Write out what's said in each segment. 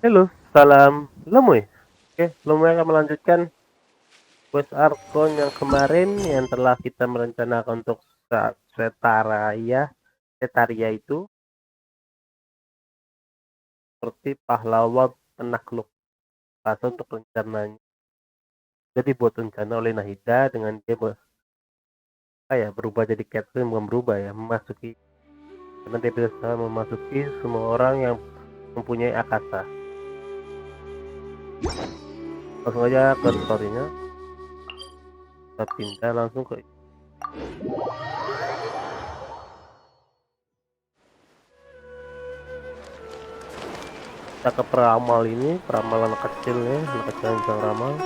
Halo, salam Lemue. Oke, Lemue akan melanjutkan quest Archon yang kemarin yang telah kita merencanakan untuk Setaria itu seperti pahlawan penakluk fase untuk rencananya. Jadi buat rencana oleh Nahida dengan dia berubah jadi Catherine, bukan berubah ya, memasuki, karena dia bisa memasuki semua orang yang mempunyai akasa. Langsung aja ke story-nya. Kita pindah langsung ke peramal ini, peramal anak kecil yang bisa ramal.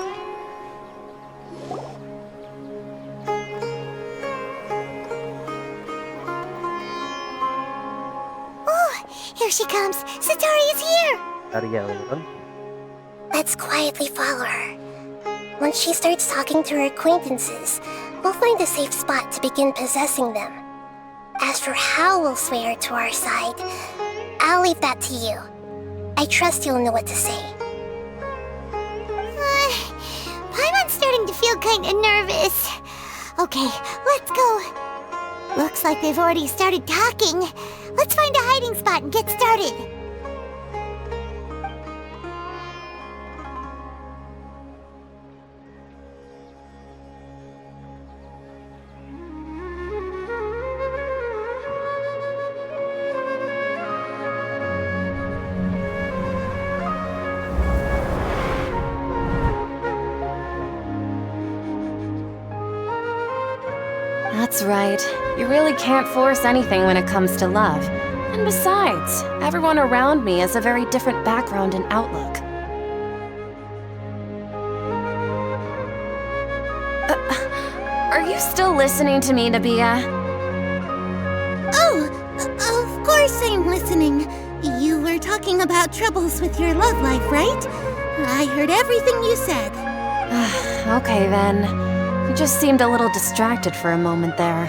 Oh, here she comes. Setaria is here. Setaria kan? Let's quietly follow her. Once she starts talking to her acquaintances, we'll find a safe spot to begin possessing them. As for how we'll sway her to our side, I'll leave that to you. I trust you'll know what to say. Paimon's starting to feel kinda nervous. Okay, let's go. Looks like they've already started talking. Let's find a hiding spot and get started. That's right. You really can't force anything when it comes to love. And besides, everyone around me has a very different background and outlook. Are you still listening to me, Nabia? Oh, of course I'm listening. You were talking about troubles with your love life, right? I heard everything you said. Okay then. You just seemed a little distracted for a moment there.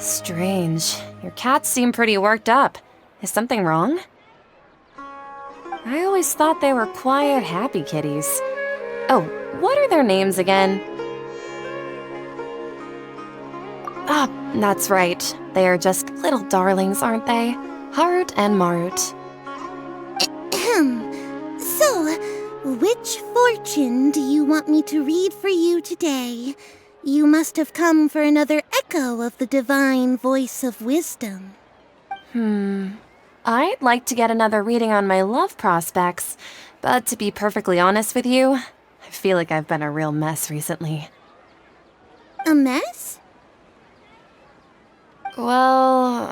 Strange. Your cats seem pretty worked up. Is something wrong? I always thought they were quiet, happy kitties. Oh, what are their names again? Ah, that's right. They are just little darlings, aren't they? Heart and Marut. So, which fortune do you want me to read for you today? You must have come for another echo of the divine voice of wisdom. I'd like to get another reading on my love prospects, but to be perfectly honest with you, I feel like I've been a real mess recently. A mess? Well,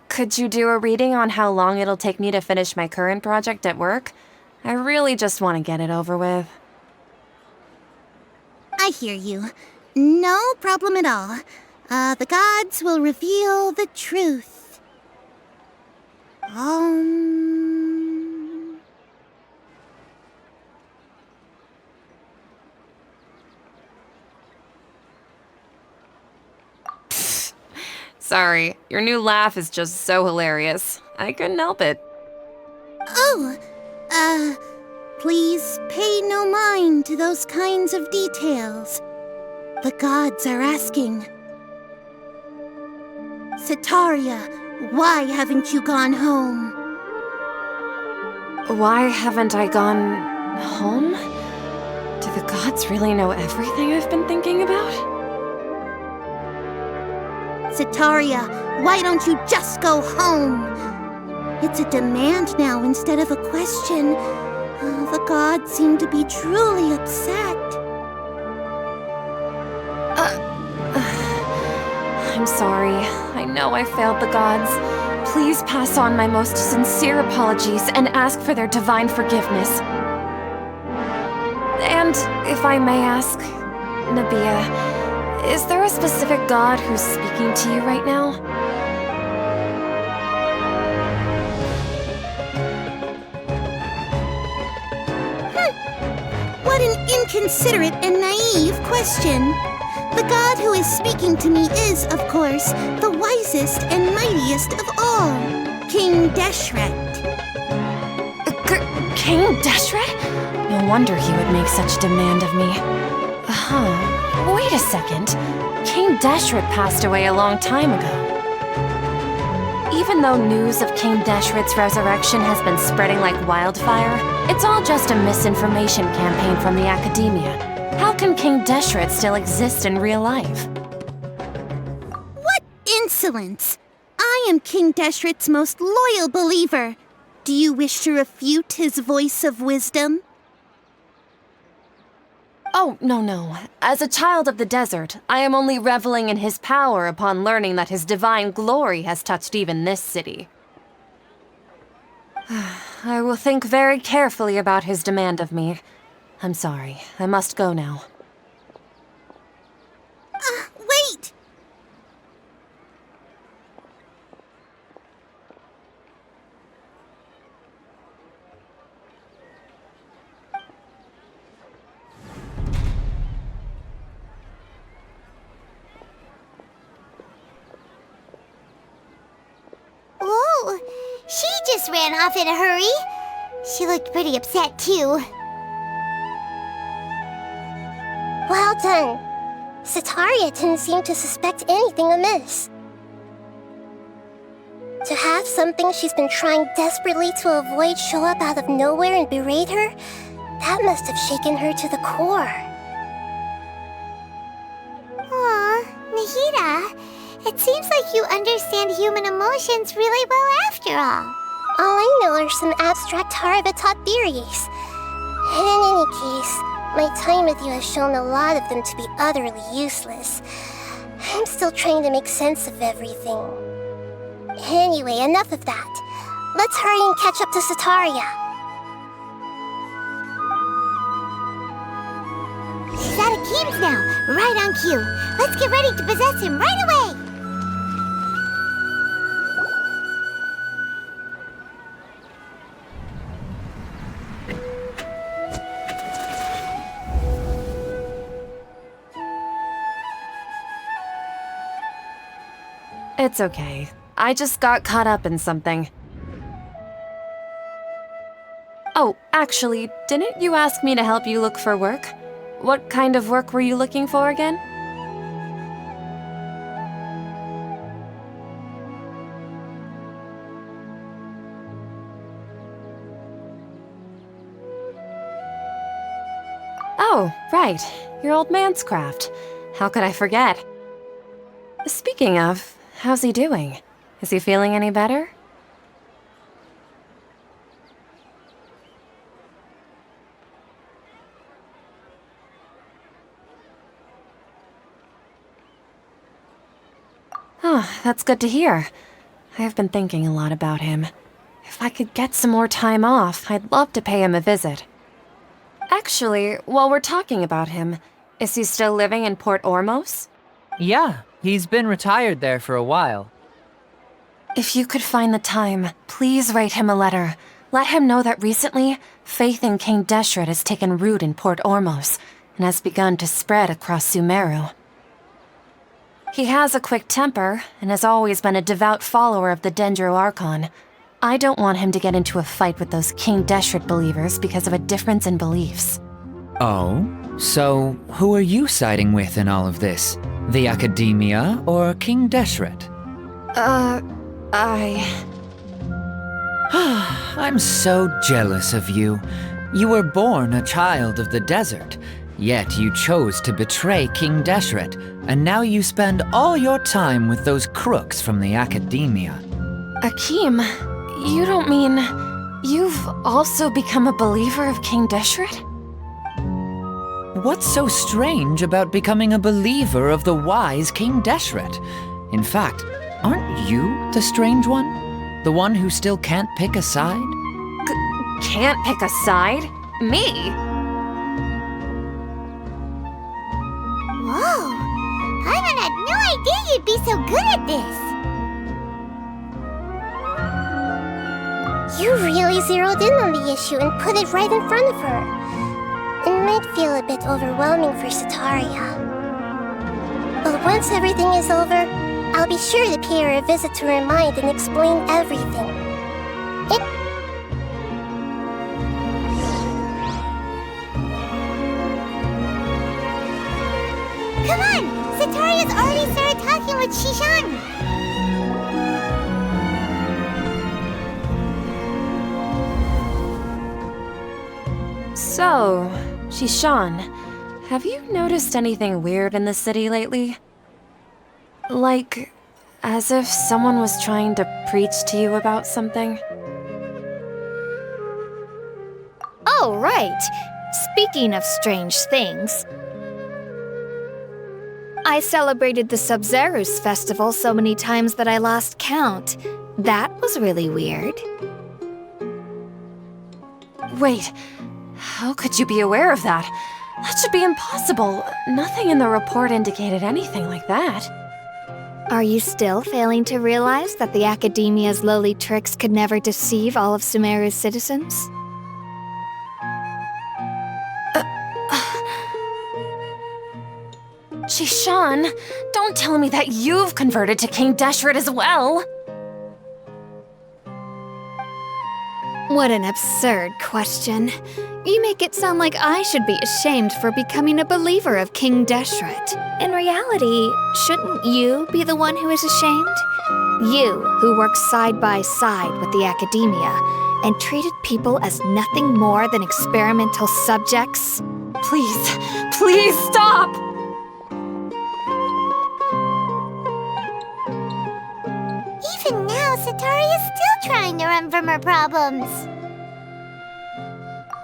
could you do a reading on how long it'll take me to finish my current project at work? I really just want to get it over with. I hear you. No problem at all. The gods will reveal the truth. Sorry, your new laugh is just so hilarious. I couldn't help it. Please pay no mind to those kinds of details. The gods are asking. Setaria, why haven't you gone home? Why haven't I gone home? Do the gods really know everything I've been thinking about? Setaria, why don't you just go home? It's a demand now instead of a question. The gods seem to be truly upset. I'm sorry. I know I failed the gods. Please pass on my most sincere apologies and ask for their divine forgiveness. And if I may ask, Nabia, is there a specific god who's speaking to you right now? What an inconsiderate and naive question. The god who is speaking to me is, of course, the wisest and mightiest of all. King Deshret. King Deshret? No wonder he would make such demand of me. Wait a second. King Deshret passed away a long time ago. Even though news of King Deshret's resurrection has been spreading like wildfire, it's all just a misinformation campaign from the academia. How can King Deshret still exist in real life? What insolence! I am King Deshret's most loyal believer. Do you wish to refute his voice of wisdom? Oh, no. As a child of the desert, I am only reveling in his power upon learning that his divine glory has touched even this city. I will think very carefully about his demand of me. I'm sorry. I must go now. Wait! Oh, she just ran off in a hurry. She looked pretty upset, too. Well done. Setaria didn't seem to suspect anything amiss. To have something she's been trying desperately to avoid show up out of nowhere and berate her, that must have shaken her to the core. Aw, Nahida, it seems like you understand human emotions really well after all. All I know are some abstract Harava-taught theories. And in any case, my time with you has shown a lot of them to be utterly useless. I'm still trying to make sense of everything. Anyway, enough of that. Let's hurry and catch up to Setaria. She's at Akeem's now, right on cue. Let's get ready to possess him right away! It's okay. I just got caught up in something. Oh, actually, didn't you ask me to help you look for work? What kind of work were you looking for again? Oh, right. Your old man's craft. How could I forget? Speaking of, how's he doing? Is he feeling any better? Oh, that's good to hear. I have been thinking a lot about him. If I could get some more time off, I'd love to pay him a visit. Actually, while we're talking about him, is he still living in Port Ormos? Yeah, he's been retired there for a while. If you could find the time, please write him a letter. Let him know that recently, faith in King Deshret has taken root in Port Ormos and has begun to spread across Sumeru. He has a quick temper and has always been a devout follower of the Dendro Archon. I don't want him to get into a fight with those King Deshret believers because of a difference in beliefs. Oh? So, who are you siding with in all of this? The Academia or King Deshret? I'm so jealous of you. You were born a child of the desert, yet you chose to betray King Deshret, and now you spend all your time with those crooks from the Academia. Akeem, you don't mean you've also become a believer of King Deshret? What's so strange about becoming a believer of the wise King Deshret? In fact, aren't you the strange one? The one who still can't pick a side? Can't pick a side? Me? Whoa! Paimon had no idea you'd be so good at this! You really zeroed in on the issue and put it right in front of her. It might feel a bit overwhelming for Setaria. But once everything is over, I'll be sure to pay her a visit to her mind and explain everything. Come on! Setaria's already started talking with Shishan! So, Shishan, have you noticed anything weird in the city lately? Like, as if someone was trying to preach to you about something? Oh, right. Speaking of strange things, I celebrated the Sub-Zerus festival so many times that I lost count. That was really weird. Wait, how could you be aware of that? That should be impossible. Nothing in the report indicated anything like that. Are you still failing to realize that the Academia's lowly tricks could never deceive all of Sumeru's citizens? Shishan, don't tell me that you've converted to King Deshret as well! What an absurd question. You make it sound like I should be ashamed for becoming a believer of King Deshret. In reality, shouldn't you be the one who is ashamed? You, who worked side by side with the Academia and treated people as nothing more than experimental subjects. Please, please stop! Even now, Setaria's still trying to run from her problems.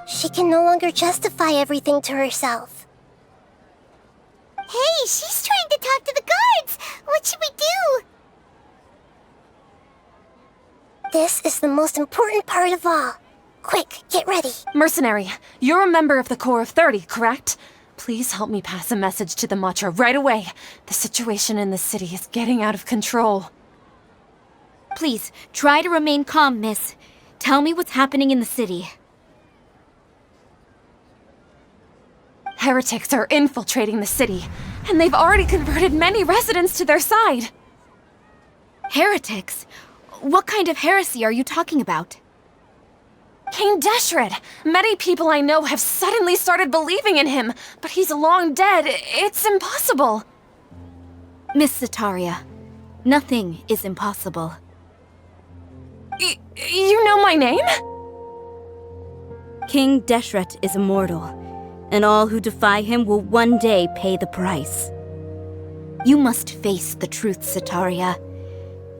She can no longer justify everything to herself. Hey, she's trying to talk to the guards! What should we do? This is the most important part of all. Quick, get ready. Mercenary, you're a member of the Corps of 30, correct? Please help me pass a message to the Matcha right away. The situation in the city is getting out of control. Please, try to remain calm, miss. Tell me what's happening in the city. Heretics are infiltrating the city, and they've already converted many residents to their side. Heretics? What kind of heresy are you talking about? King Deshret! Many people I know have suddenly started believing in him, but he's long dead. It's impossible. Miss Setaria, nothing is impossible. You know my name? King Deshret is immortal, and all who defy him will one day pay the price. You must face the truth, Setaria.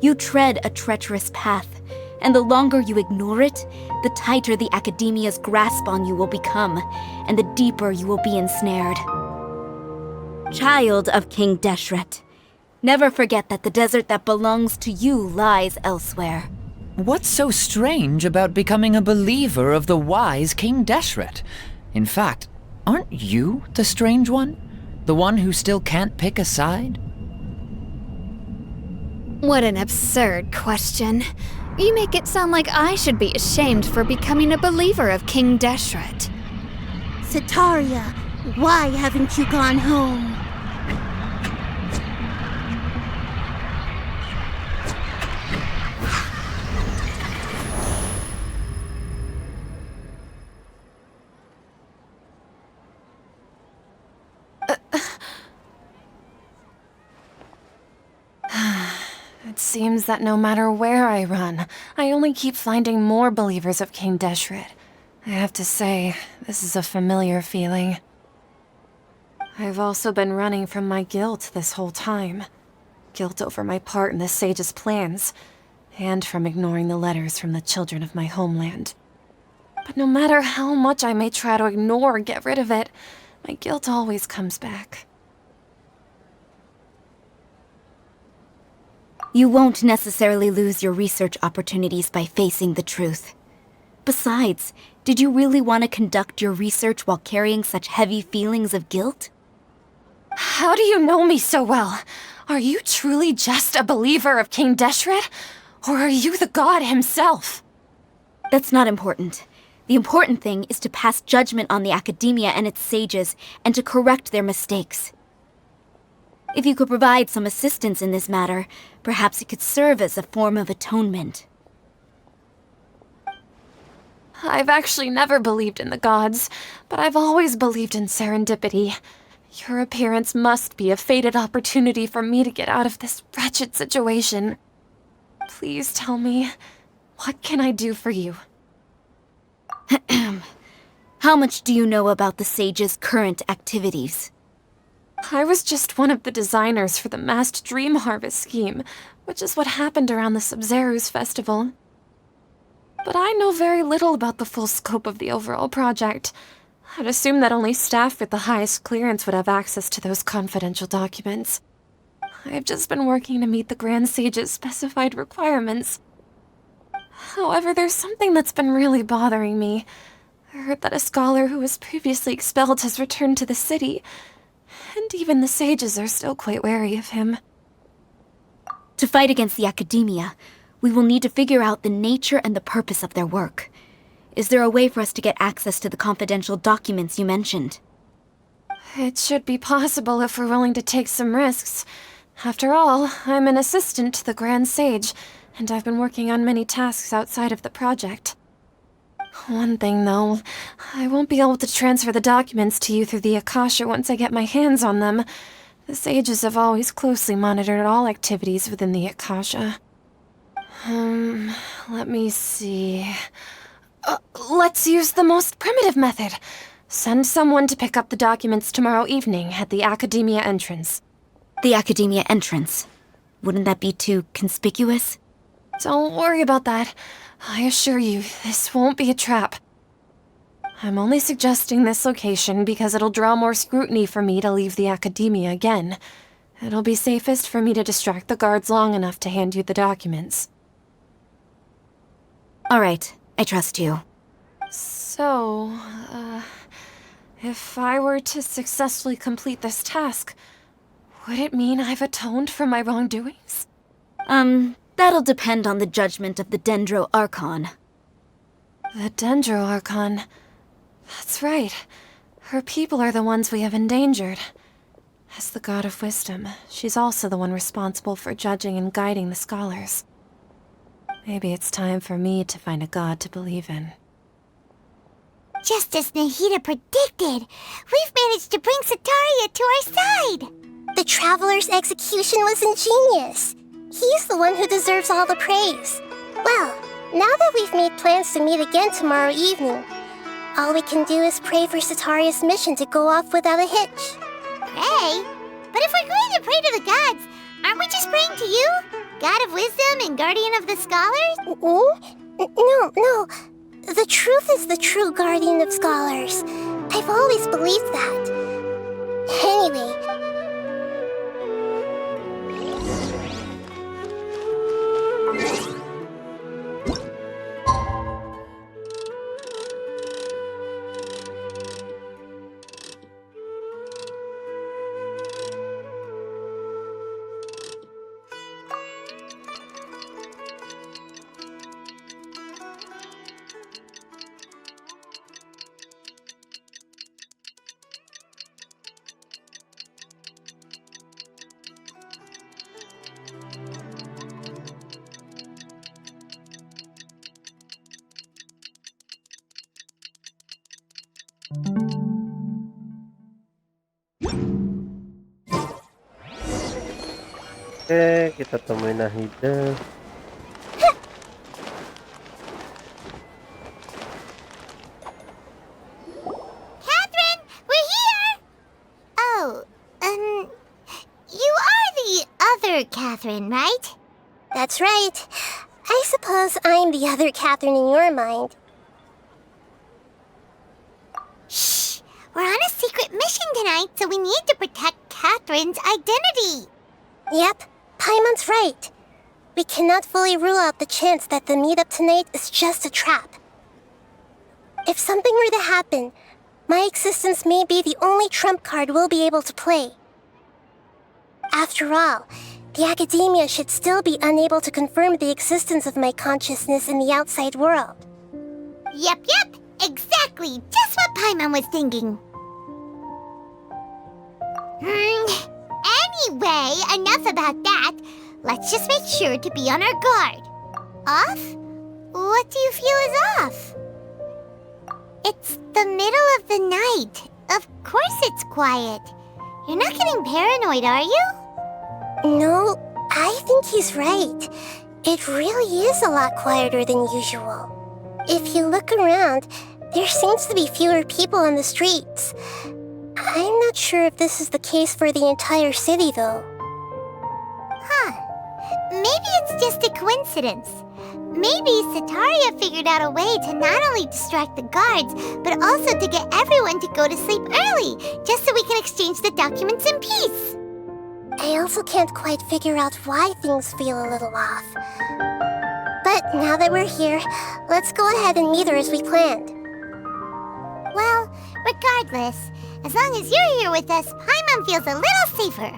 You tread a treacherous path, and the longer you ignore it, the tighter the Academia's grasp on you will become, and the deeper you will be ensnared. Child of King Deshret, never forget that the desert that belongs to you lies elsewhere. What's so strange about becoming a believer of the wise King Deshret? In fact, aren't you the strange one? The one who still can't pick a side? What an absurd question. You make it sound like I should be ashamed for becoming a believer of King Deshret. Setaria, why haven't you gone home? It seems that no matter where I run, I only keep finding more believers of King Deshret. I have to say, this is a familiar feeling. I've also been running from my guilt this whole time. Guilt over my part in the sage's plans, and from ignoring the letters from the children of my homeland. But no matter how much I may try to ignore or get rid of it, my guilt always comes back. You won't necessarily lose your research opportunities by facing the truth. Besides, did you really want to conduct your research while carrying such heavy feelings of guilt? How do you know me so well? Are you truly just a believer of King Deshret? Or are you the god himself? That's not important. The important thing is to pass judgment on the Academia and its sages, and to correct their mistakes. If you could provide some assistance in this matter, perhaps it could serve as a form of atonement. I've actually never believed in the gods, but I've always believed in serendipity. Your appearance must be a fated opportunity for me to get out of this wretched situation. Please tell me, what can I do for you? How much do you know about the Sage's current activities? I was just one of the designers for the masked dream harvest scheme, which is what happened around the Sub-Zeru's festival. But I know very little about the full scope of the overall project. I'd assume that only staff with the highest clearance would have access to those confidential documents. I've just been working to meet the Grand Sage's specified requirements. However, there's something that's been really bothering me. I heard that a scholar who was previously expelled has returned to the city, and even the sages are still quite wary of him. To fight against the academia, we will need to figure out the nature and the purpose of their work. Is there a way for us to get access to the confidential documents you mentioned? It should be possible if we're willing to take some risks. After all, I'm an assistant to the Grand Sage, and I've been working on many tasks outside of the project. One thing, though, I won't be able to transfer the documents to you through the Akasha once I get my hands on them. The sages have always closely monitored all activities within the Akasha. Let me see... let's use the most primitive method. Send someone to pick up the documents tomorrow evening at the Academia entrance. The Academia entrance. Wouldn't that be too conspicuous? Don't worry about that. I assure you, this won't be a trap. I'm only suggesting this location because it'll draw more scrutiny for me to leave the Academia again. It'll be safest for me to distract the guards long enough to hand you the documents. All right, I trust you. So, if I were to successfully complete this task, would it mean I've atoned for my wrongdoings? That'll depend on the judgment of the Dendro Archon. The Dendro Archon. That's right. Her people are the ones we have endangered. As the God of Wisdom, she's also the one responsible for judging and guiding the scholars. Maybe it's time for me to find a god to believe in. Just as Nahida predicted, we've managed to bring Setaria to our side. The Traveler's execution was ingenious. He's the one who deserves all the praise. Well, now that we've made plans to meet again tomorrow evening, all we can do is pray for Setaria's mission to go off without a hitch. Pray? But if we're going to pray to the gods, aren't we just praying to you? God of Wisdom and Guardian of the Scholars? No. The truth is the true Guardian of Scholars. I've always believed that. Anyway... Oke, kita temuin Nahida. Catherine, we're here! Oh, you are the other Catherine, right? That's right. I suppose I'm the other Catherine in your mind. Shh! We're on a secret mission tonight, so we need to protect Catherine's identity. Yep, Paimon's right. We cannot fully rule out the chance that the meetup tonight is just a trap. If something were to happen, my existence may be the only trump card we'll be able to play. After all, the Academia should still be unable to confirm the existence of my consciousness in the outside world. Yep, exactly, just what Paimon was thinking. Anyway, enough about that. Let's just make sure to be on our guard. Off? What do you feel is off? It's the middle of the night. Of course it's quiet. You're not getting paranoid, are you? No, I think he's right. It really is a lot quieter than usual. If you look around, there seems to be fewer people on the streets. I'm not sure if this is the case for the entire city, though. Huh. Maybe it's just a coincidence. Maybe Setaria figured out a way to not only distract the guards, but also to get everyone to go to sleep early, just so we can exchange the documents in peace. I also can't quite figure out why things feel a little off. But now that we're here, let's go ahead and meet her as we planned. Well, regardless, as long as you're here with us, Paimon feels a little safer.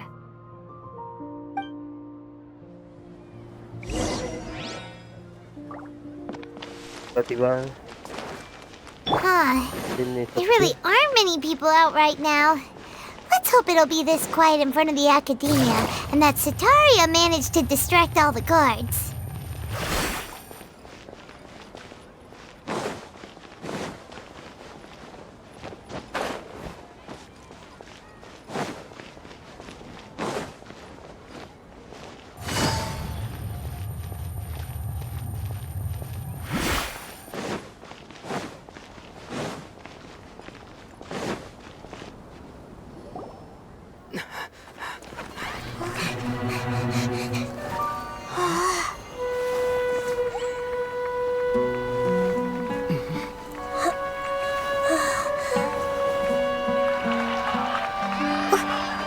Tiba-tiba Huh. ini There really aren't many people out right now. Let's hope it'll be this quiet in front of the academia, and that Setaria managed to distract all the guards.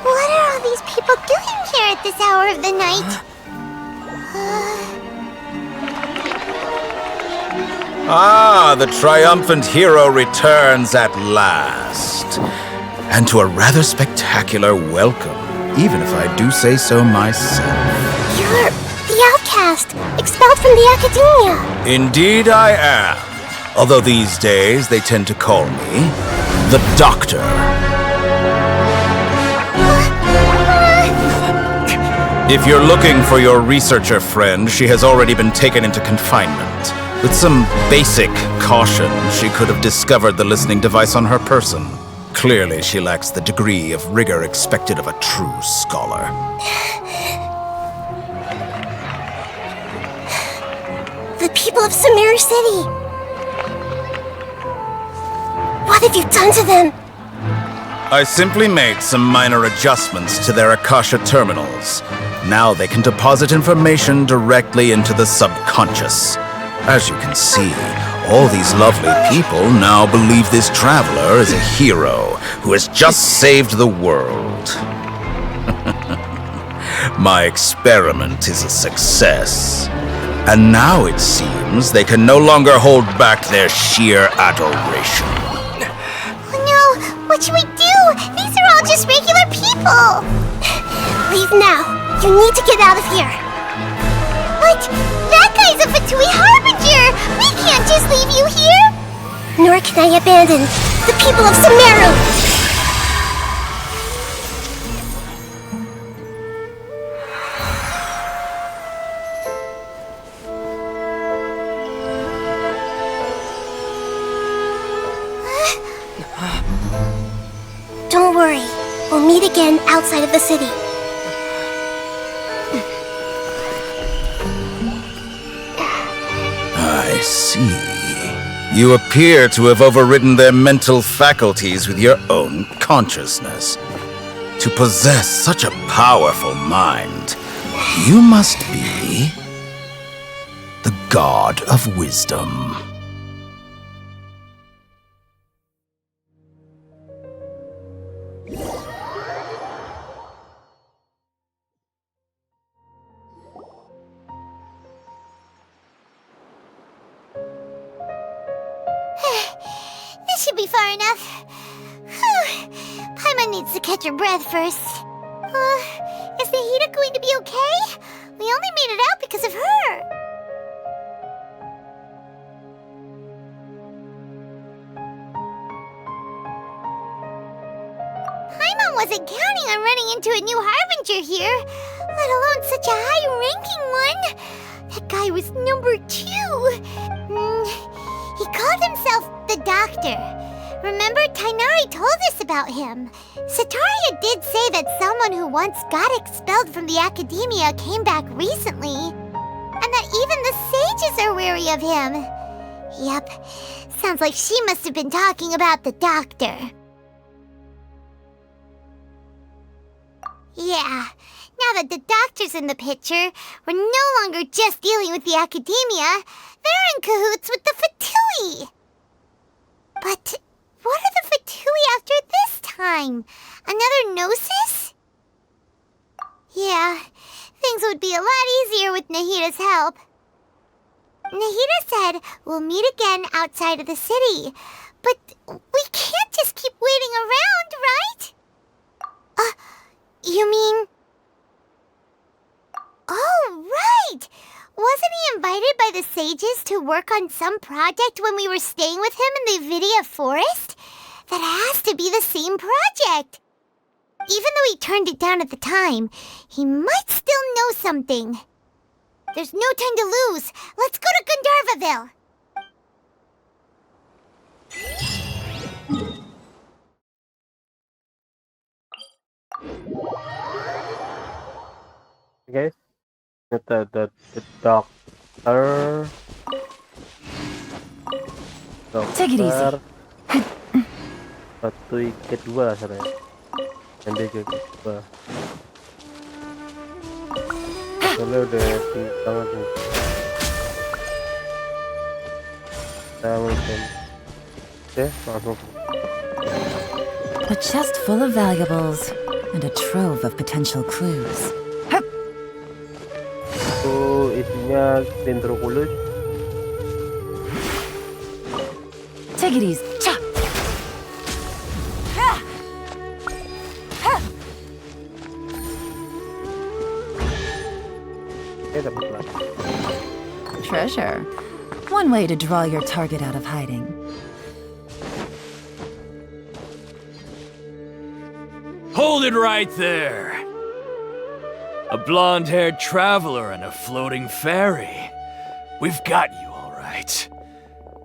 What are all these people doing here at this hour of the night? Ah, the triumphant hero returns at last. And to a rather spectacular welcome, even if I do say so myself. You're the outcast, expelled from the academia. Indeed I am. Although these days they tend to call me the Doctor. If you're looking for your researcher friend, she has already been taken into confinement. With some basic caution, she could have discovered the listening device on her person. Clearly, she lacks the degree of rigor expected of a true scholar. The people of Sumeru City. What have you done to them? I simply made some minor adjustments to their Akasha terminals. Now they can deposit information directly into the subconscious. As you can see, all these lovely people now believe this traveler is a hero who has just saved the world. My experiment is a success. And now it seems they can no longer hold back their sheer adoration. Oh no, what should we do? These are all just regular people. Leave now. You need to get out of here. What? That guy's a Fatui harbinger! We can't just leave you here! Nor can I abandon the people of Sumeru! Don't worry. We'll meet again outside of the city. I see. You appear to have overridden their mental faculties with your own consciousness. To possess such a powerful mind, you must be the god of wisdom. This should be far enough. Whew. Paimon needs to catch her breath first. Is the Hida going to be okay? We only made it out because of her. Paimon wasn't counting on running into a new Harbinger here, let alone such a high-ranking one. That guy was number 2. He called himself the Doctor. Remember, Tainari told us about him. Setaria did say that someone who once got expelled from the academia came back recently. And that even the sages are wary of him. Yep, sounds like she must have been talking about the Doctor. Yeah, now that the Doctor's in the picture, we're no longer just dealing with the academia. They're in cahoots with the Fatui. But what are the Fatui after this time? Another Gnosis? Yeah, things would be a lot easier with Nahida's help. Nahida said we'll meet again outside of the city. But we can't just keep waiting around, right? You mean... Oh, right! Wasn't he invited by the sages to work on some project when we were staying with him in the Vidia Forest? That has to be the same project! Even though he turned it down at the time, he might still know something. There's no time to lose. Let's go to Gandharvaville. Guys, the doctor. Take it easy. Fatui kedua saya. Ambil kedua. Soalnya udah tinggi banget nih. Oke, langsung. A chest full of valuables and a trove of potential clues. Itu isinya dendrokulus. Take it easy. Dapat lagi. Treasure. One way to draw your target out of hiding. Hold it right there! A blonde-haired traveler and a floating fairy. We've got you all right.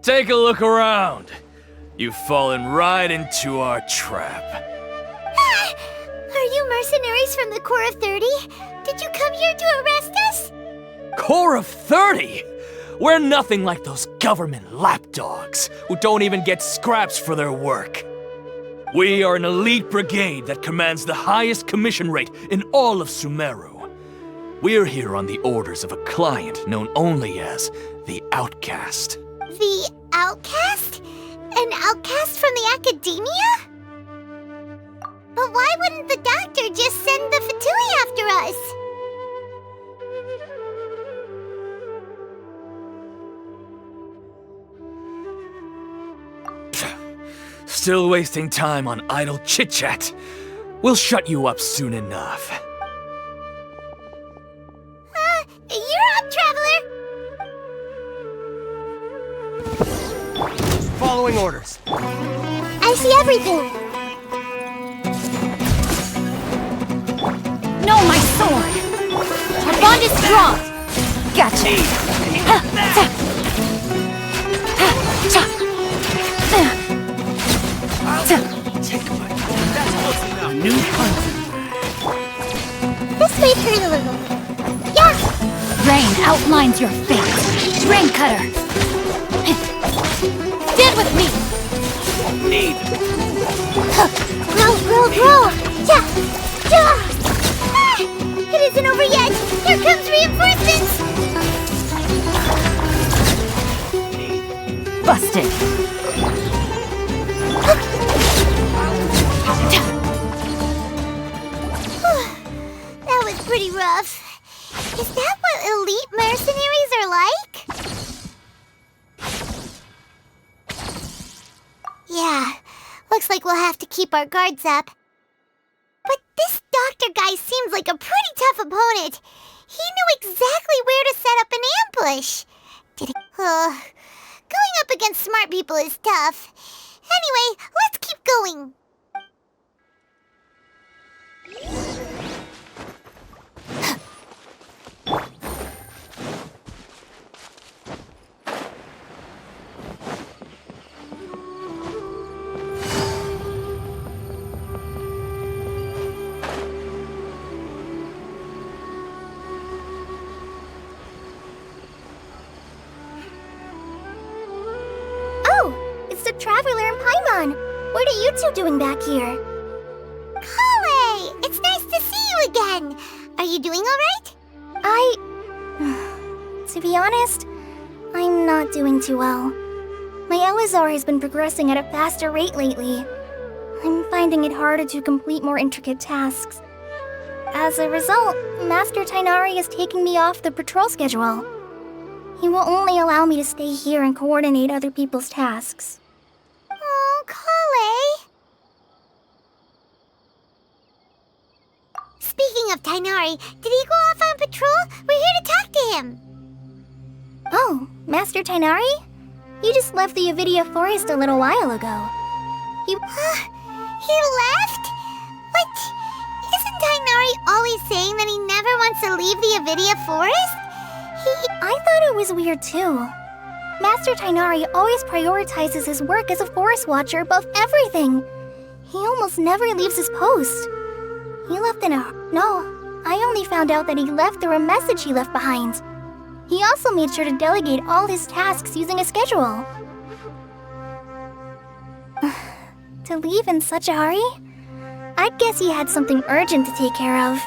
Take a look around. You've fallen right into our trap. Are you mercenaries from the Corps of 30? Did you come here to arrest us? Corps of 30? We're nothing like those government lapdogs who don't even get scraps for their work. We are an elite brigade that commands the highest commission rate in all of Sumeru. We're here on the orders of a client known only as the Outcast. The Outcast? An outcast from the academia? But why wouldn't the Doctor just send the Fatui after us? Still wasting time on idle chit-chat. We'll shut you up soon enough. You're up, Traveler! Following orders. I see everything! No, my sword! Our bond is strong! Gotcha! New hunter. This way through a little. Yeah! Rain outlines your fate. Rain Cutter! Stand with me! Need. Roll! Yeah! Yeah! Ah! It isn't over yet! Here comes reinforcements! Busted! That was pretty rough. Is that what elite mercenaries are like? Yeah, looks like we'll have to keep our guards up. But this doctor guy seems like a pretty tough opponent. He knew exactly where to set up an ambush. Going up against smart people is tough. Anyway, let's keep going. Traveler and Paimon! What are you two doing back here? Kale! It's nice to see you again! Are you doing alright? To be honest, I'm not doing too well. My Elazar has been progressing at a faster rate lately. I'm finding it harder to complete more intricate tasks. As a result, Master Tighnari is taking me off the patrol schedule. He will only allow me to stay here and coordinate other people's tasks. Oh, Kale! Speaking of Tighnari, did he go off on patrol? We're here to talk to him! Oh, Master Tighnari? You just left the Avidia Forest a little while ago. He left? What? Isn't Tighnari always saying that he never wants to leave the Avidia Forest? I thought it was weird too. Master Tighnari always prioritizes his work as a forest watcher above everything. He almost never leaves his post. He left in a... No, I only found out that he left through a message he left behind. He also made sure to delegate all his tasks using a schedule. To leave in such a hurry? I guess he had something urgent to take care of.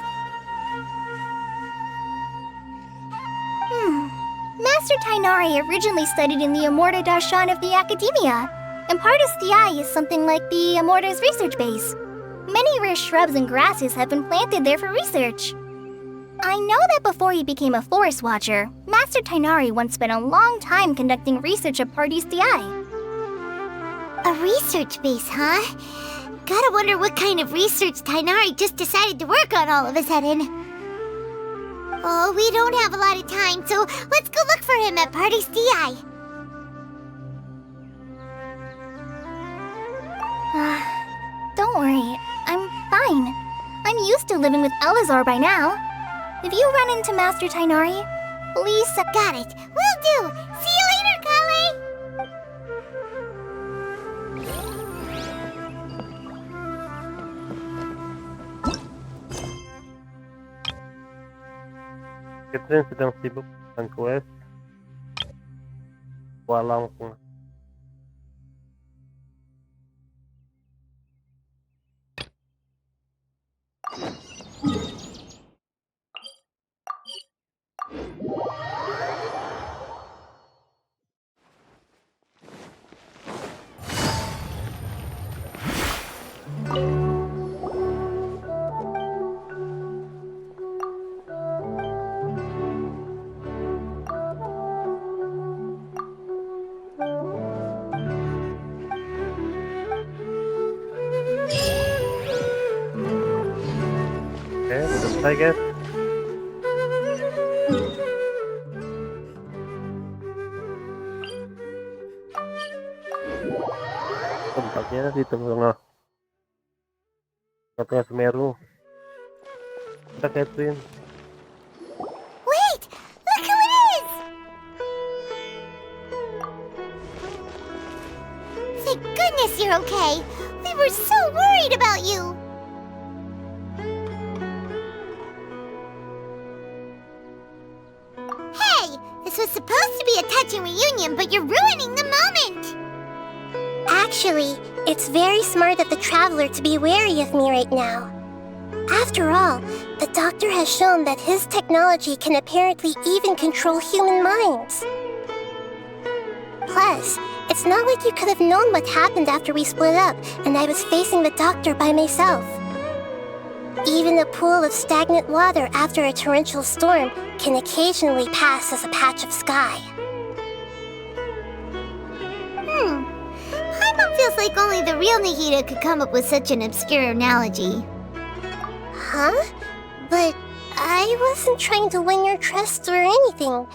Master Tighnari originally studied in the Amorta Darshan of the Academia, and part of Stiai is something like the Amorta's research base. Many rare shrubs and grasses have been planted there for research. I know that before he became a forest watcher, Master Tighnari once spent a long time conducting research at Party Stiai. A research base, huh? Gotta wonder what kind of research Tighnari just decided to work on all of a sudden. Oh, we don't have a lot of time, so let's go look for him at Party Stiai. Don't worry, I'm fine. I'm used to living with Elazar by now. If you run into Master Tighnari, please... Got it. Will do. See you later, Kale! Catherine sedang sibuk dengan quest walang pun. Selesai guys. Tempatnya di tengah Semeru. Kita Catherine. Wait! Look who it is! Thank goodness you're okay. We were so worried about you. This was supposed to be a touching reunion, but you're ruining the moment! Actually, it's very smart of the Traveler to be wary of me right now. After all, the Doctor has shown that his technology can apparently even control human minds. Plus, it's not like you could have known what happened after we split up and I was facing the Doctor by myself. Even a pool of stagnant water after a torrential storm can occasionally pass as a patch of sky. Paimon feels like only the real Nihida could come up with such an obscure analogy. Huh? But I wasn't trying to win your trust or anything. All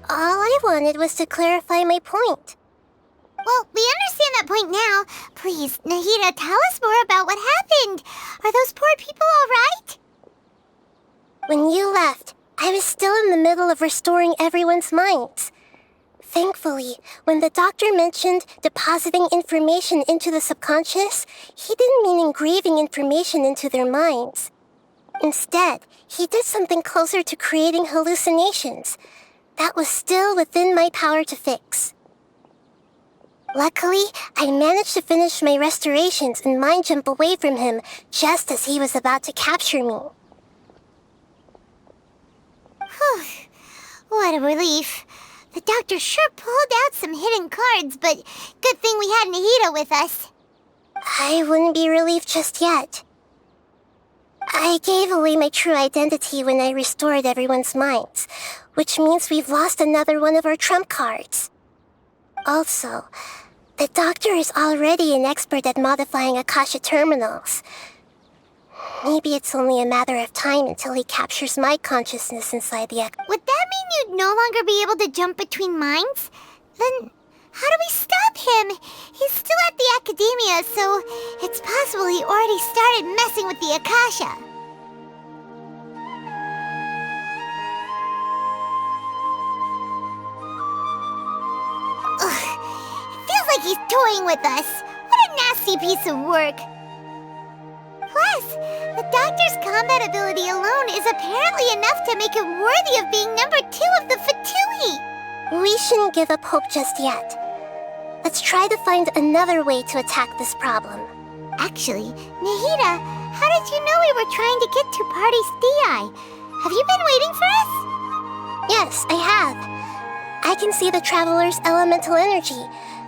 I wanted was to clarify my point. Well, we understand that point now. Please, Nahida, tell us more about what happened. Are those poor people all right? When you left, I was still in the middle of restoring everyone's minds. Thankfully, when the doctor mentioned depositing information into the subconscious, he didn't mean engraving information into their minds. Instead, he did something closer to creating hallucinations. That was still within my power to fix. Luckily, I managed to finish my restorations and mind jump away from him just as he was about to capture me. Whew. What a relief. The doctor sure pulled out some hidden cards, but good thing we had Nahida with us. I wouldn't be relieved just yet. I gave away my true identity when I restored everyone's minds, which means we've lost another one of our trump cards. Also, the doctor is already an expert at modifying Akasha terminals. Maybe it's only a matter of time until he captures my consciousness inside the Would that mean you'd no longer be able to jump between minds? Then how do we stop him? He's still at the academia, so it's possible he already started messing with the Akasha. Ugh, it feels like he's toying with us. What a nasty piece of work. Plus, the doctor's combat ability alone is apparently enough to make him worthy of being number 2 of the Fatui. We shouldn't give up hope just yet. Let's try to find another way to attack this problem. Actually, Nahida, how did you know we were trying to get to Party's DI? Have you been waiting for us? Yes, I have. I can see the traveler's elemental energy,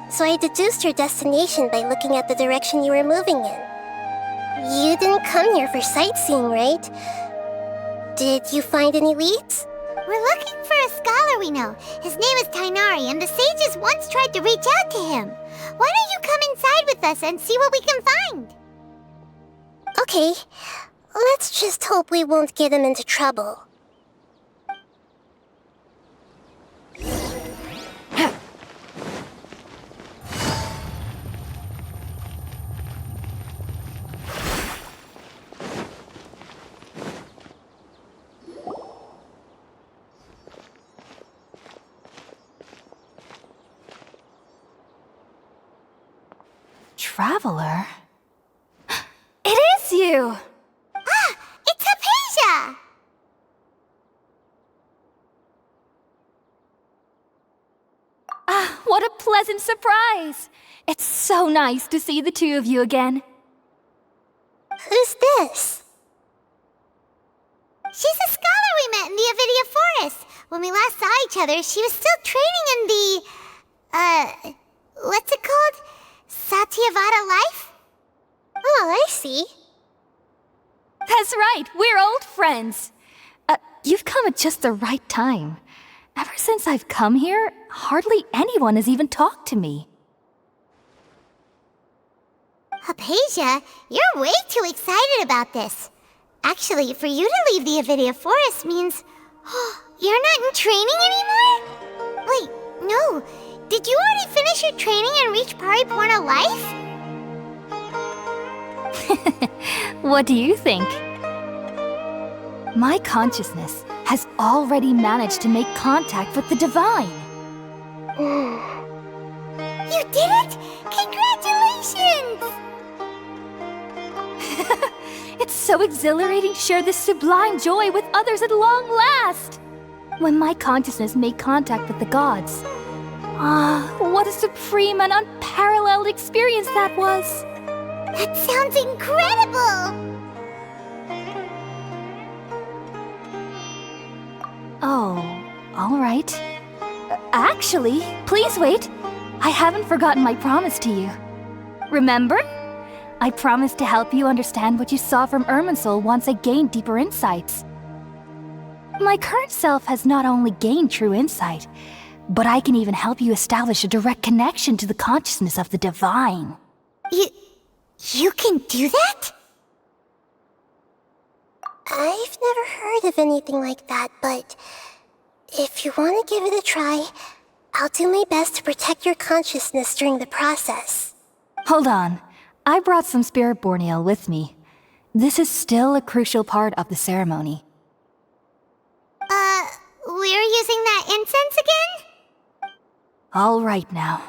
so I deduced your destination by looking at the direction you were moving in. You didn't come here for sightseeing, right? Did you find any leads? We're looking for a scholar we know. His name is Tainari, and the sages once tried to reach out to him. Why don't you come inside with us and see what we can find? Okay, let's just hope we won't get him into trouble. Traveler? It is you! Ah! It's Hypatia! Ah, what a pleasant surprise! It's so nice to see the two of you again. Who's this? She's a scholar we met in the Avidia Forest. When we last saw each other, she was still training in the... what's it called? Satyavada life? Oh, I see. That's right, we're old friends. You've come at just the right time. Ever since I've come here, hardly anyone has even talked to me. Hypatia, you're way too excited about this. Actually, for you to leave the Avidia Forest means... you're not in training anymore? Wait, no. Did you already finish your training and reach Paripurna life? What do you think? My consciousness has already managed to make contact with the divine. You did it! Congratulations! It's so exhilarating to share this sublime joy with others at long last! When my consciousness made contact with the gods, what a supreme and unparalleled experience that was! That sounds incredible! Oh, all right. Actually, please wait. I haven't forgotten my promise to you. Remember? I promised to help you understand what you saw from Irminsul once I gained deeper insights. My current self has not only gained true insight, but I can even help you establish a direct connection to the consciousness of the divine. You can do that? I've never heard of anything like that, but if you want to give it a try, I'll do my best to protect your consciousness during the process. Hold on. I brought some spirit borneal with me. This is still a crucial part of the ceremony. We're using that incense again? All right now.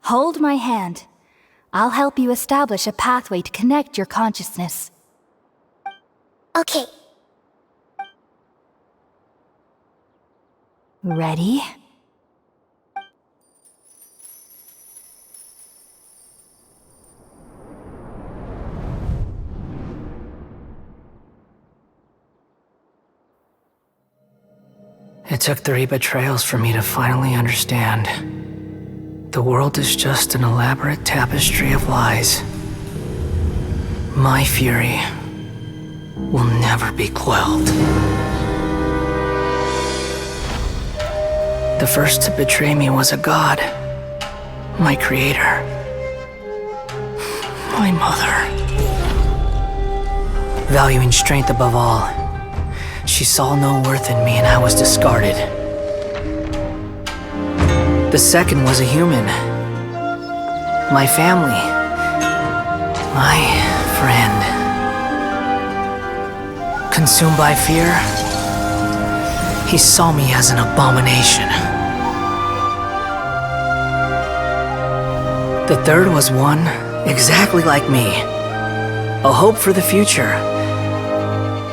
Hold my hand. I'll help you establish a pathway to connect your consciousness. Okay. Ready? It took 3 betrayals for me to finally understand. The world is just an elaborate tapestry of lies. My fury will never be quelled. The first to betray me was a god. My creator. My mother. Valuing strength above all, she saw no worth in me and I was discarded. The second was a human. My family. My friend. Consumed by fear, he saw me as an abomination. The third was one exactly like me. A hope for the future.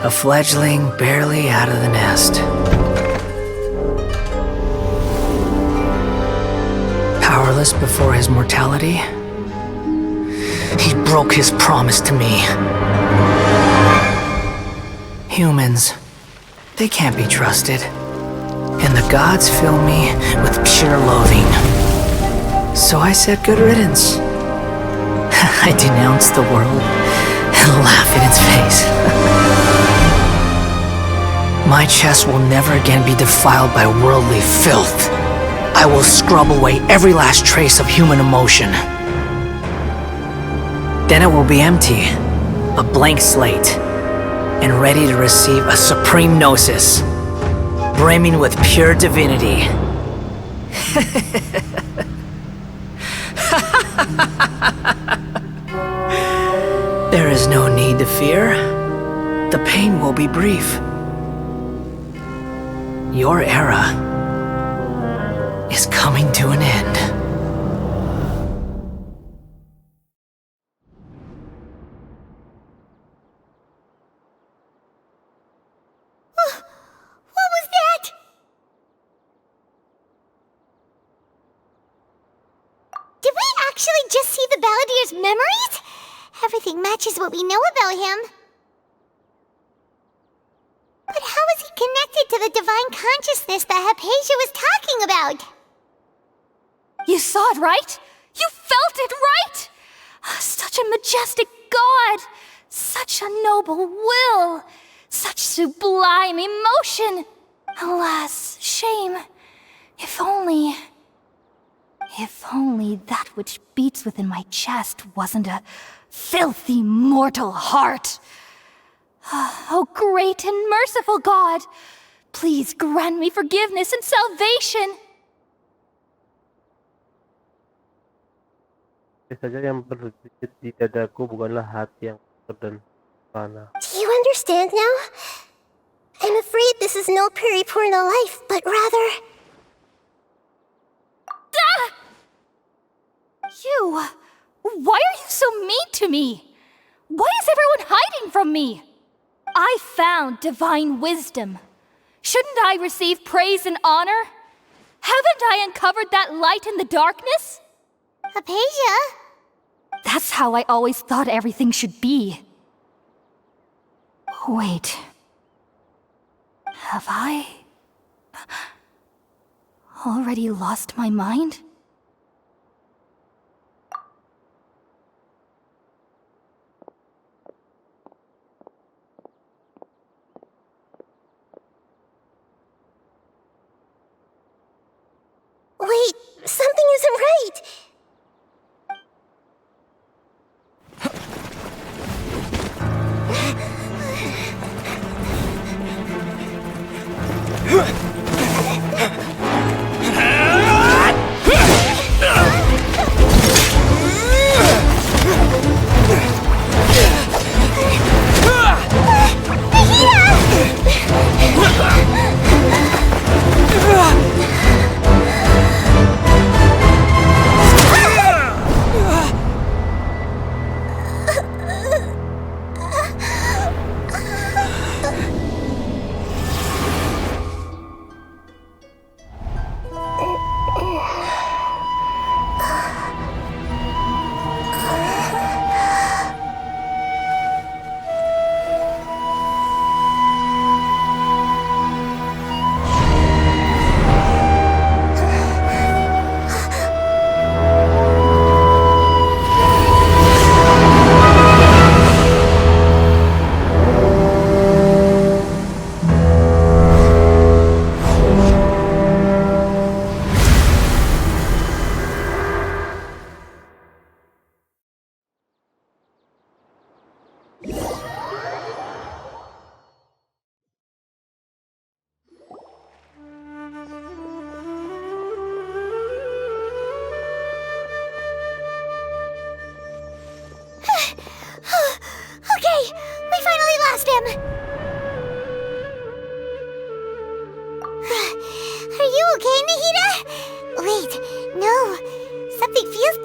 A fledgling barely out of the nest. Powerless before his mortality, he broke his promise to me. Humans, they can't be trusted. And the gods fill me with pure loathing. So I said good riddance. I denounce the world and laugh in its face. My chest will never again be defiled by worldly filth. I will scrub away every last trace of human emotion. Then it will be empty, a blank slate, and ready to receive a supreme gnosis, brimming with pure divinity. There is no need to fear. The pain will be brief. Your era is coming to an end. What was that? Did we actually just see the Balladier's memories? Everything matches what we know about him. But how is he connected to the divine consciousness that Hypatia was talking about? You saw it, right? You felt it, right? Such a majestic god! Such a noble will! Such sublime emotion! Alas, shame. If only that which beats within my chest wasn't a filthy mortal heart. Oh, great and merciful God, please grant me forgiveness and salvation. Saja yang berdenyut di dadaku bukanlah hati yang kotor dan fana. Do you understand now? I'm afraid this is no periportal life, but rather... You! Why are you so mean to me? Why is everyone hiding from me? I found divine wisdom. Shouldn't I receive praise and honor? Haven't I uncovered that light in the darkness? Hypatia? That's how I always thought everything should be. Wait. Have I already lost my mind? Wait, something isn't right!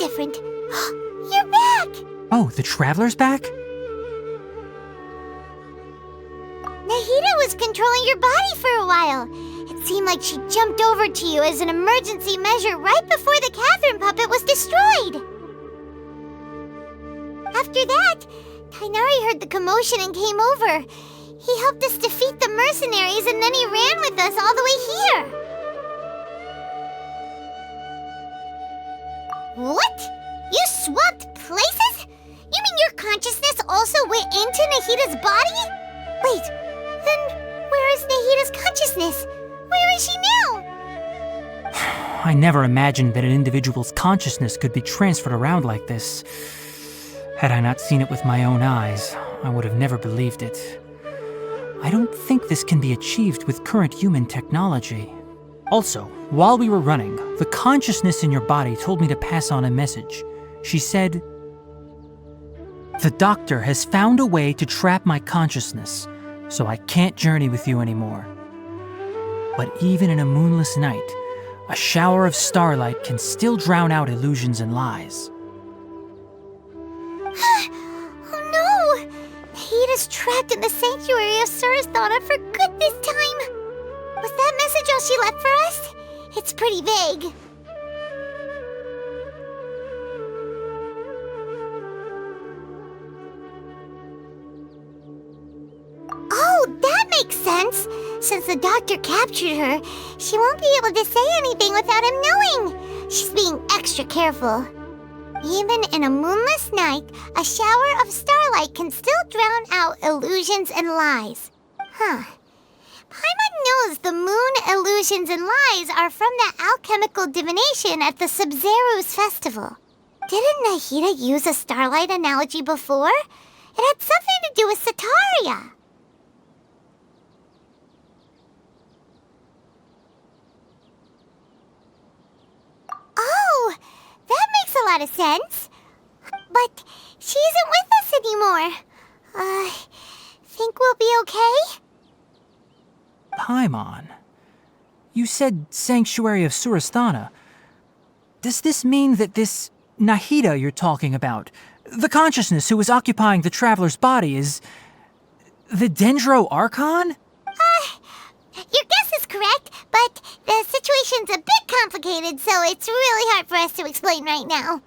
different. You're back! Oh, the Traveler's back? Nahida was controlling your body for a while. It seemed like she jumped over to you as an emergency measure right before the Catherine puppet was destroyed. After that, Tainari heard the commotion and came over. He helped us defeat the mercenaries and then he ran with us all the way here. What? You swapped places? You mean your consciousness also went into Nahida's body? Wait, then where is Nahida's consciousness? Where is she now? I never imagined that an individual's consciousness could be transferred around like this. Had I not seen it with my own eyes, I would have never believed it. I don't think this can be achieved with current human technology. Also, while we were running, the consciousness in your body told me to pass on a message. She said, "The doctor has found a way to trap my consciousness, so I can't journey with you anymore. But even in a moonless night, a shower of starlight can still drown out illusions and lies." Oh no! Nahida's trapped in the sanctuary of Surasthana for good this time. Was that message all she left for us? It's pretty vague. Oh, that makes sense! Since the doctor captured her, she won't be able to say anything without him knowing. She's being extra careful. Even in a moonless night, a shower of starlight can still drown out illusions and lies. Huh. Paimon knows the moon illusions and lies are from the alchemical divination at the Sub-Zero's festival. Didn't Nahida use a starlight analogy before? It had something to do with Setaria. Oh, that makes a lot of sense. But she isn't with us anymore. Think we'll be okay? Paimon, you said Sanctuary of Surasthana. Does this mean that this Nahida you're talking about, the consciousness who is occupying the Traveler's body, is the Dendro Archon? Your guess is correct, but the situation's a bit complicated, so it's really hard for us to explain right now.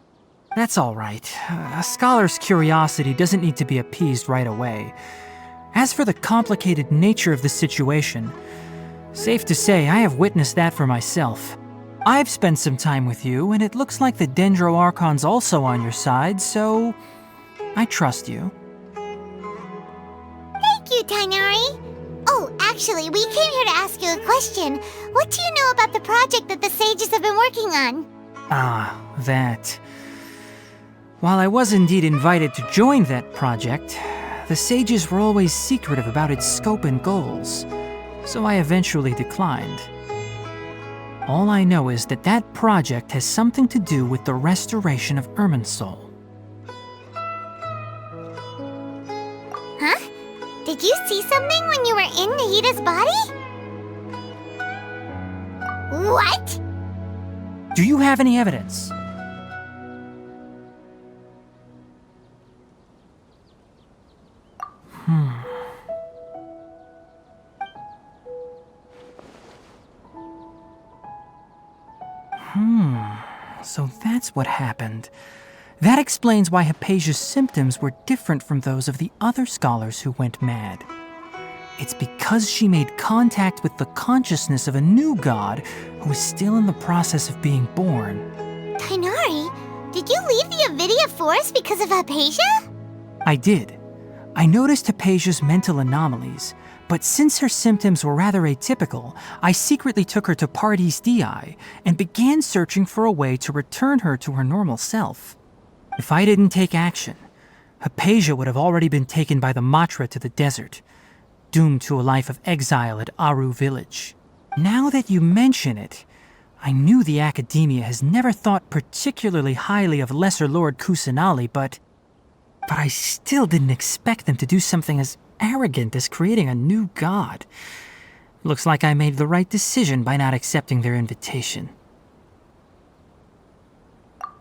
That's all right. A scholar's curiosity doesn't need to be appeased right away. As for the complicated nature of the situation, safe to say I have witnessed that for myself. I've spent some time with you, and it looks like the Dendro Archon's also on your side, so I trust you. Thank you, Tainari. Oh, actually, we came here to ask you a question. What do you know about the project that the sages have been working on? Ah, that. While I was indeed invited to join that project, the sages were always secretive about its scope and goals, so I eventually declined. All I know is that that project has something to do with the restoration of Irminsul. Huh? Did you see something when you were in Nahida's body? What? Do you have any evidence? So that's what happened. That explains why Hypatia's symptoms were different from those of the other scholars who went mad. It's because she made contact with the consciousness of a new god who was still in the process of being born. Tainari, did you leave the Avidia Forest because of Hypatia? I did. I noticed Hypatia's mental anomalies, but since her symptoms were rather atypical, I secretly took her to Pardes Dii and began searching for a way to return her to her normal self. If I didn't take action, Hypatia would have already been taken by the Matra to the desert, doomed to a life of exile at Aru village. Now that you mention it, I knew the Academia has never thought particularly highly of Lesser Lord Kusanali, but I still didn't expect them to do something as arrogant as creating a new god. Looks like I made the right decision by not accepting their invitation.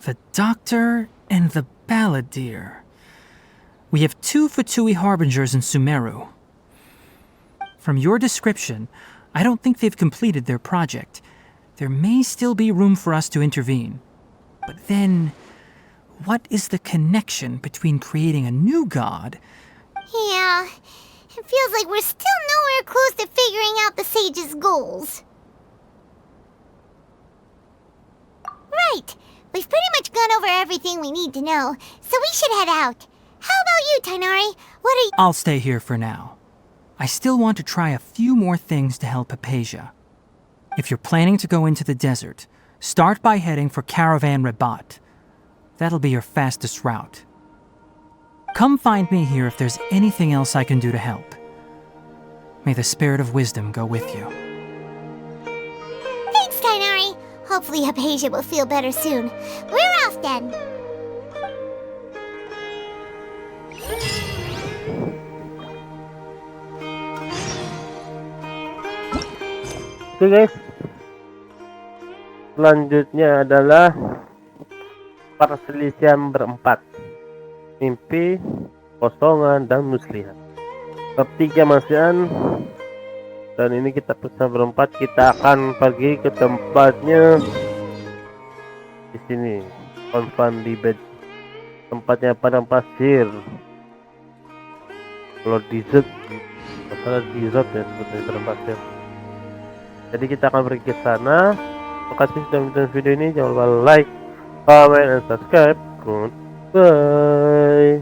The Doctor and the Balladeer. We have 2 Fatui Harbingers in Sumeru. From your description, I don't think they've completed their project. There may still be room for us to intervene. But then, what is the connection between creating a new god? Yeah, it feels like we're still nowhere close to figuring out the sage's goals. Right, we've pretty much gone over everything we need to know, so we should head out. How about you, Tighnari? What are you— I'll stay here for now. I still want to try a few more things to help Hypatia. If you're planning to go into the desert, start by heading for Caravan Rabat. That'll be your fastest route. Come find me here if there's anything else I can do to help. May the spirit of wisdom go with you. Thanks, Tighnari. Hopefully Hypatia will feel better soon. We're off then. Oke guys, selanjutnya adalah perselisihan berempat, mimpi, kosongan, dan muslihat. Bab 3 masihan, dan ini kita bersama berempat, kita akan pergi ke tempatnya di sini, konfan di bed, tempatnya padang pasir. Kalau desert, masalah desert ya sebetulnya padang pasir. Jadi kita akan pergi ke sana. Terima kasih sudah menonton video ini. Jangan lupa like, comment, dan subscribe. Goodbye.